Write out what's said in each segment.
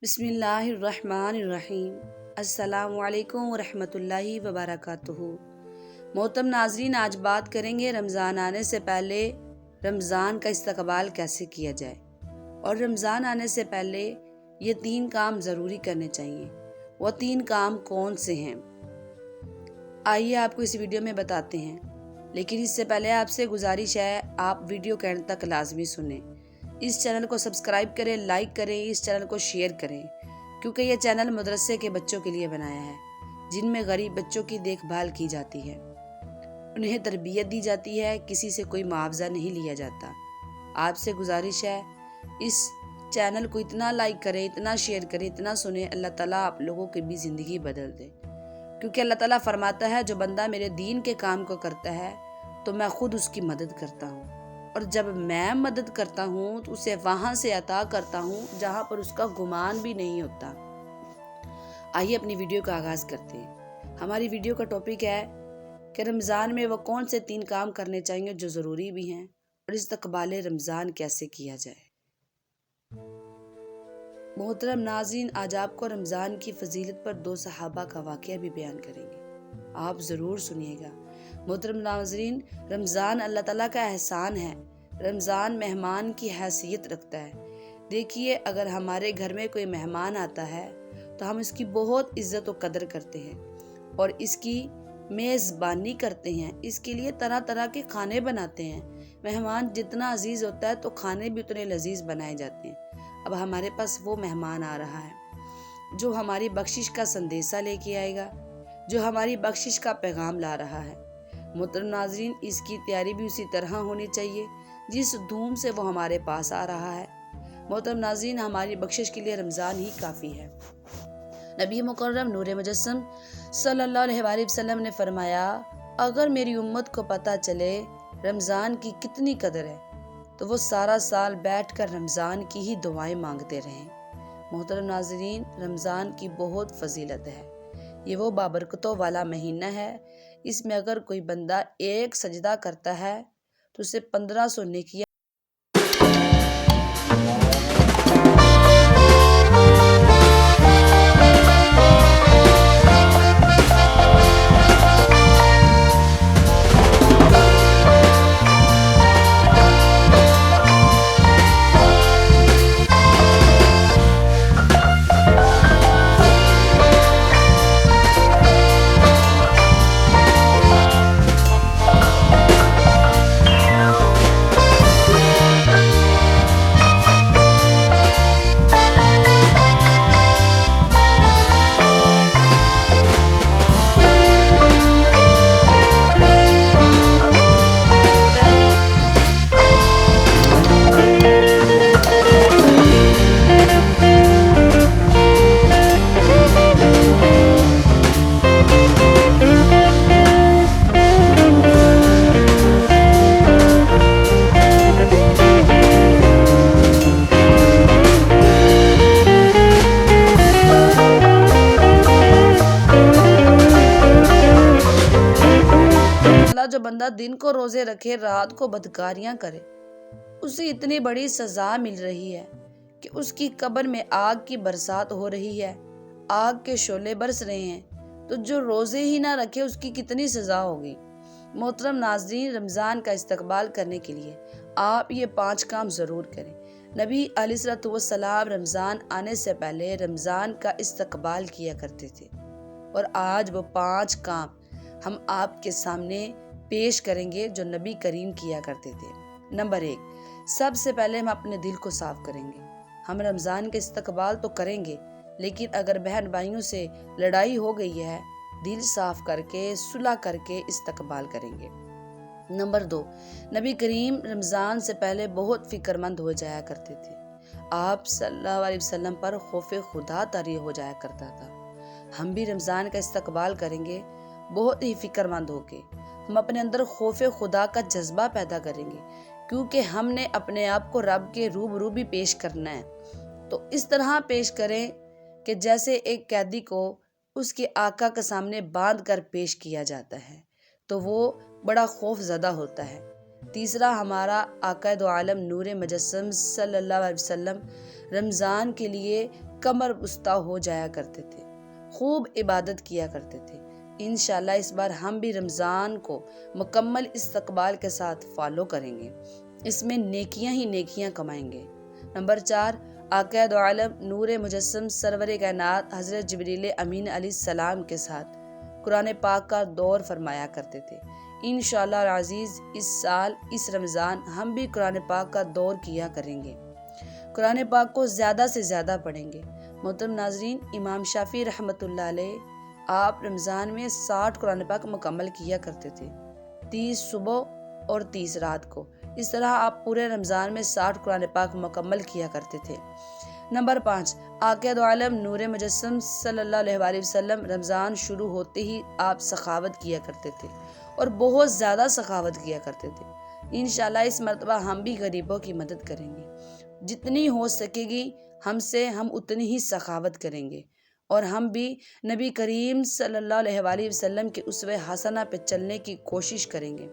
بسم اللہ الرحمن الرحیم۔ السلام علیکم ورحمۃ اللہ وبرکاتہ۔ محترم ناظرین، آج بات کریں گے رمضان آنے سے پہلے رمضان کا استقبال کیسے کیا جائے، اور رمضان آنے سے پہلے یہ 3 کام ضروری کرنے چاہیے۔ وہ 3 کام کون سے ہیں، آئیے آپ کو اس ویڈیو میں بتاتے ہیں، لیکن اس سے پہلے آپ سے گزارش ہے آپ ویڈیو کے اینڈ تک لازمی سنیں۔ اس چینل کو سبسکرائب کریں، لائک کریں، اس چینل کو شیئر کریں، کیونکہ یہ چینل مدرسے کے بچوں کے لیے بنایا ہے، جن میں غریب بچوں کی دیکھ بھال کی جاتی ہے، انہیں تربیت دی جاتی ہے، کسی سے کوئی معاوضہ نہیں لیا جاتا۔ آپ سے گزارش ہے اس چینل کو اتنا لائک کریں، اتنا شیئر کریں، اتنا سنیں، اللہ تعالیٰ آپ لوگوں کی بھی زندگی بدل دے، کیونکہ اللہ تعالیٰ فرماتا ہے جو بندہ میرے دین کے کام کو کرتا ہے تو میں خود اس کی مدد کرتا ہوں، اور جب میں مدد کرتا ہوں تو اسے وہاں سے عطا کرتا ہوں جہاں پر اس کا گمان بھی نہیں ہوتا۔ آئیے اپنی ویڈیو کا آغاز کرتے ہیں۔ ہماری ویڈیو کا ٹاپک ہے کہ رمضان میں وہ کون سے 3 کام کرنے چاہیے جو ضروری بھی ہیں، اور استقبال رمضان کیسے کیا جائے۔ محترم ناظرین، آج آپ کو رمضان کی فضیلت پر 2 صحابہ کا واقعہ بھی بیان کریں گے، آپ ضرور سنیے گا۔ محترم ناظرین، رمضان اللہ تعالیٰ کا احسان ہے، رمضان مہمان کی حیثیت رکھتا ہے۔ دیکھیے، اگر ہمارے گھر میں کوئی مہمان آتا ہے تو ہم اس کی بہت عزت و قدر کرتے ہیں اور اس کی میزبانی کرتے ہیں، اس کے لیے طرح طرح کے کھانے بناتے ہیں۔ مہمان جتنا عزیز ہوتا ہے تو کھانے بھی اتنے لذیذ بنائے جاتے ہیں۔ اب ہمارے پاس وہ مہمان آ رہا ہے جو ہماری بخشش کا سندیسہ لے کے آئے گا، جو ہماری بخشش کا پیغام لا رہا ہے۔ محترم ناظرین، اس کی تیاری بھی اسی طرح ہونی چاہیے جس دھوم سے وہ ہمارے پاس آ رہا ہے۔ محترم ناظرین، ہماری بخشش کے لیے رمضان ہی کافی ہے۔ نبی مکرم نور مجسم صلی اللہ علیہ وآلہ وسلم نے فرمایا، اگر میری امت کو پتہ چلے رمضان کی کتنی قدر ہے تو وہ سارا سال بیٹھ کر رمضان کی ہی دعائیں مانگتے رہیں۔ محترم ناظرین، رمضان کی بہت فضیلت ہے۔ یہ وہ بابرکتوں والا مہینہ ہے، اس میں اگر کوئی بندہ 1 سجدہ کرتا ہے تو اسے 1500 نیکیاں جو بندہ دن کو روزے رکھے رات کو بدکاریاں کرے، اسے اتنی بڑی سزا مل رہی ہے کہ اس کی قبر میں آگ کی برسات ہو رہی ہے، آگ کے شعلے برس رہے ہیں، تو جو روزے ہی نہ رکھے اس کی کتنی سزا ہوگی۔ محترم ناظرین، رمضان کا استقبال کرنے کے لیے آپ یہ 5 کام ضرور کریں۔ نبی علیہ السلام رمضان آنے سے پہلے رمضان کا استقبال کیا کرتے تھے، اور آج وہ 5 کام ہم آپ کے سامنے پیش کریں گے جو نبی کریم کیا کرتے تھے۔ نمبر 1، سب سے پہلے ہم اپنے دل کو صاف کریں گے۔ ہم رمضان کے استقبال تو کریں گے، لیکن اگر بہن بھائیوں سے لڑائی ہو گئی ہے، دل صاف کر کے صلح کر کے استقبال کریں گے۔ نمبر 2، نبی کریم رمضان سے پہلے بہت فکر مند ہو جایا کرتے تھے۔ آپ صلی اللہ علیہ وسلم پر خوف خدا طاری ہو جایا کرتا تھا۔ ہم بھی رمضان کا استقبال کریں گے بہت ہی فکر مند ہو کے۔ ہم اپنے اندر خوف خدا کا جذبہ پیدا کریں گے، کیونکہ ہم نے اپنے آپ کو رب کے روبرو بھی پیش کرنا ہے۔ تو اس طرح پیش کریں کہ جیسے ایک قیدی کو اس کے آقا کے سامنے باندھ کر پیش کیا جاتا ہے تو وہ بڑا خوف زدہ ہوتا ہے۔ تیسرا، ہمارا آقا دو عالم نور مجسم صلی اللہ علیہ وسلم رمضان کے لیے کمر بستہ ہو جایا کرتے تھے، خوب عبادت کیا کرتے تھے۔ انشاءاللہ اس بار ہم بھی رمضان کو مکمل استقبال کے ساتھ فالو کریں گے، اس میں نیکیاں ہی نیکیاں کمائیں گے۔ نمبر 4، آقا دو عالم نور مجسم سرور کائنات حضرت جبریل امین علیہ السلام کے ساتھ قرآن پاک کا دور فرمایا کرتے تھے۔ انشاءاللہ العزیز اس سال اس رمضان ہم بھی قرآن پاک کا دور کیا کریں گے، قرآن پاک کو زیادہ سے زیادہ پڑھیں گے۔ محترم ناظرین، امام شافعی رحمۃ اللہ علیہ آپ رمضان میں 60 قرآن پاک مکمل کیا کرتے تھے، 30 صبح اور 30 رات کو۔ اس طرح آپ پورے رمضان میں 60 قرآن پاک مکمل کیا کرتے تھے۔ نمبر 5، آقا دو عالم نور مجسم صلی اللہ علیہ وآلہ وسلم رمضان شروع ہوتے ہی آپ سخاوت کیا کرتے تھے اور بہت زیادہ سخاوت کیا کرتے تھے۔ انشاءاللہ اس مرتبہ ہم بھی غریبوں کی مدد کریں گے، جتنی ہو سکے گی ہم سے ہم اتنی ہی سخاوت کریں گے، اور ہم بھی نبی کریم صلی اللہ علیہ وآلہ وسلم کے اسوہ حسنہ پہ چلنے کی کوشش کریں گے۔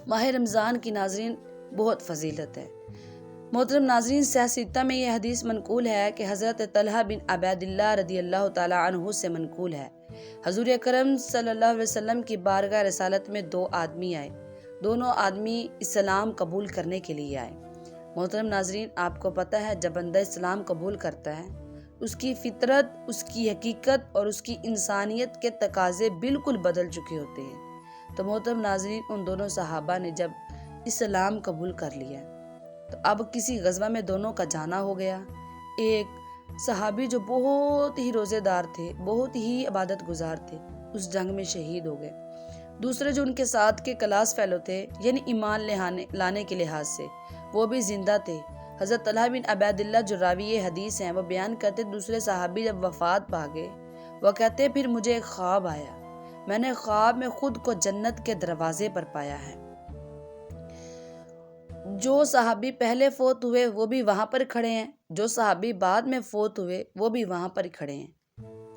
ماہ رمضان کی ناظرین بہت فضیلت ہے۔ محترم ناظرین، صحیح ستہ میں یہ حدیث منقول ہے کہ حضرت طلحہ بن عبید اللہ رضی اللہ تعالی عنہ سے منقول ہے، حضور اکرم صلی اللہ علیہ وسلم کی بارگاہ رسالت میں 2 آدمی آئے، دونوں آدمی اسلام قبول کرنے کے لیے آئے۔ محترم ناظرین، آپ کو پتہ ہے جب بندہ اسلام قبول کرتا ہے اس کی فطرت، اس کی حقیقت اور اس کی انسانیت کے تقاضے بالکل بدل چکے ہوتے ہیں۔ تو محترم ناظرین، ان دونوں صحابہ نے جب اسلام قبول کر لیا تو اب کسی غزوہ میں دونوں کا جانا ہو گیا۔ ایک صحابی جو بہت ہی روزے دار تھے، بہت ہی عبادت گزار تھے، اس جنگ میں شہید ہو گئے۔ دوسرے جو ان کے ساتھ کے کلاس فیلو تھے، یعنی ایمان لانے کے لحاظ سے وہ بھی زندہ تھے۔ حضرت طلحہ بن عبید اللہ جو راوی حدیث ہیں، وہ بیان کرتے دوسرے صحابی جب وفات پا گئے، وہ کہتے پھر مجھے ایک خواب آیا، میں نے خواب میں خود کو جنت کے دروازے پر پایا ہے۔ جو صحابی پہلے فوت ہوئے وہ بھی وہاں پر کھڑے ہیں، جو صحابی بعد میں فوت ہوئے وہ بھی وہاں پر کھڑے ہیں۔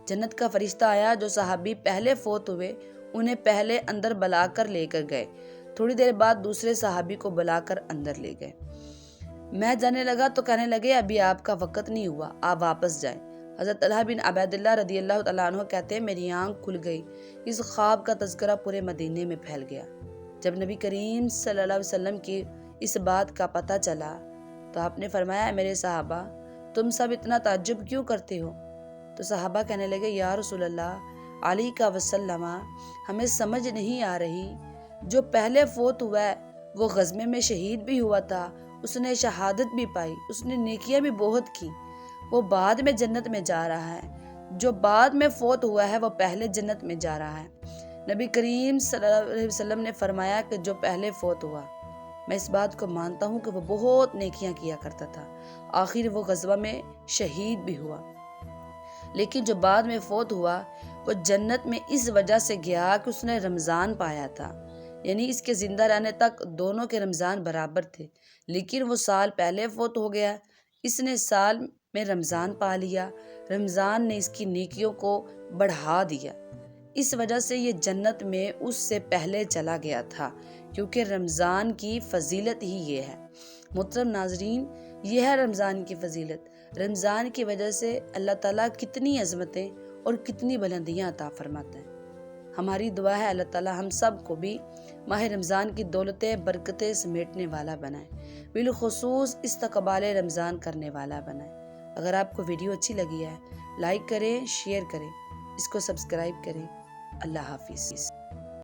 جنت کا فرشتہ آیا، جو صحابی پہلے فوت ہوئے انہیں پہلے اندر بلا کر لے کر گئے، تھوڑی دیر بعد دوسرے صحابی کو بلا کر اندر لے گئے۔ میں جانے لگا تو کہنے لگے ابھی آپ کا وقت نہیں ہوا، آپ واپس جائیں۔ حضرت طلحہ بن عبید اللہ رضی اللہ تعالیٰ عنہ کہتے ہیں میری آنکھ کھل گئی، اس خواب کا تذکرہ پورے مدینے میں پھیل گیا۔ جب نبی کریم صلی اللہ علیہ وسلم کی اس بات کا پتہ چلا تو آپ نے فرمایا میرے صحابہ تم سب اتنا تعجب کیوں کرتے ہو؟ تو صحابہ کہنے لگے یا رسول اللہ علیہ وسلم، ہمیں سمجھ نہیں آ رہی، جو پہلے فوت ہوا ہے وہ غزوے میں شہید بھی ہوا تھا، اس نے شہادت بھی پائی، اس نے نیکیاں بھی بہت کی، وہ بعد میں جنت میں جا رہا ہے، جو بعد میں فوت ہوا ہے وہ پہلے جنت میں جا رہا ہے۔ نبی کریم صلی اللہ علیہ وسلم نے فرمایا کہ جو پہلے فوت ہوا، میں اس بات کو مانتا ہوں کہ وہ بہت نیکیاں کیا کرتا تھا، آخر وہ غزوہ میں شہید بھی ہوا، لیکن جو بعد میں فوت ہوا وہ جنت میں اس وجہ سے گیا کہ اس نے رمضان پایا تھا، یعنی اس کے زندہ رہنے تک دونوں کے رمضان برابر تھے، لیکن وہ سال پہلے فوت ہو گیا، اس نے سال میں رمضان پا لیا، رمضان نے اس کی نیکیوں کو بڑھا دیا، اس وجہ سے یہ جنت میں اس سے پہلے چلا گیا تھا، کیونکہ رمضان کی فضیلت ہی یہ ہے۔ محترم ناظرین، یہ ہے رمضان کی فضیلت۔ رمضان کی وجہ سے اللہ تعالیٰ کتنی عظمتیں اور کتنی بلندیاں عطا فرماتا ہے۔ ہماری دعا ہے اللہ تعالیٰ ہم سب کو بھی ماہ رمضان کی دولتیں برکتیں سمیٹنے والا بنائے، بالخصوص استقبال رمضان کرنے والا بنائے۔ اگر آپ کو ویڈیو اچھی لگی ہے لائک کریں، شیئر کریں، اس کو سبسکرائب کریں۔ اللہ حافظ۔